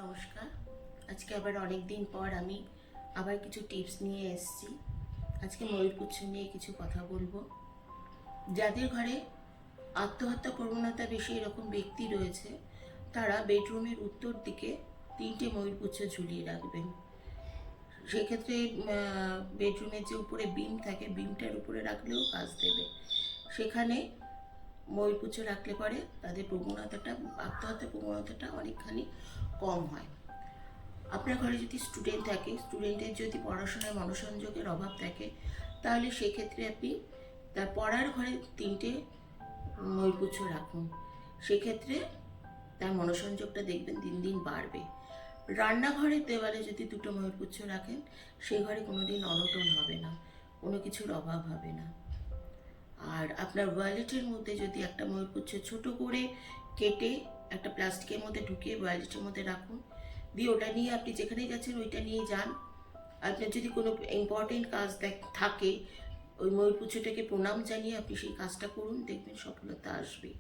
নমস্কার। আজকে আবার অনেক দিন পর আমি আবার কিছু টিপস নিয়ে এসেছি। আজকে ময়ূরপুচ্ছ নিয়ে কিছু কথা বলবো। যাদের ঘরে আত্মহত্যা প্রবণতা বেশি এরকম ব্যক্তি রয়েছে, তারা বেডরুমের উত্তর দিকে 3টে ময়ূরপুচ্ছ ঝুলিয়ে রাখবেন। সেক্ষেত্রে বেডরুমের যে উপরে বিম থাকে, বিমটার উপরে রাখলেও কাজ দেবে। সেখানে ময়ূরপুচ্ছ রাখলে পরে তাদের আত্মহত্যা প্রবণতাটা অনেকখানি কম হয়। আপনার ঘরে যদি স্টুডেন্ট থাকে, স্টুডেন্টের যদি পড়াশোনায় মনোসংযোগের অভাব থাকে, তাহলে সেক্ষেত্রে আপনি তার পড়ার ঘরে 3টে ময়ূরপুচ্ছ রাখুন। সেক্ষেত্রে তার মনোসংযোগটা দেখবেন দিন দিন বাড়বে। রান্নাঘরের দেওয়ালে যদি 2টো ময়ূরপুচ্ছ রাখেন, সেই ঘরে কোনোদিন অনটন হবে না, কোনো কিছুর অভাব হবে না। আর আপনার ওয়ালেটের মধ্যে যদি একটা ময়ূরপুচ্ছ ছোট করে কেটে একটা প্লাস্টিকের মধ্যে ঢুকিয়ে ওয়ালেটের মধ্যে রাখুন, দিয়ে ওটা নিয়ে আপনি যেখানে যাচ্ছেন ওইটা নিয়ে যান। আপনার যদি কোনো ইম্পর্টেন্ট কাজ থাকে, ওই ময়ূরপুচ্ছটাকে প্রণাম জানিয়ে আপনি সেই কাজটা করুন, দেখবেন সফলতা আসবে।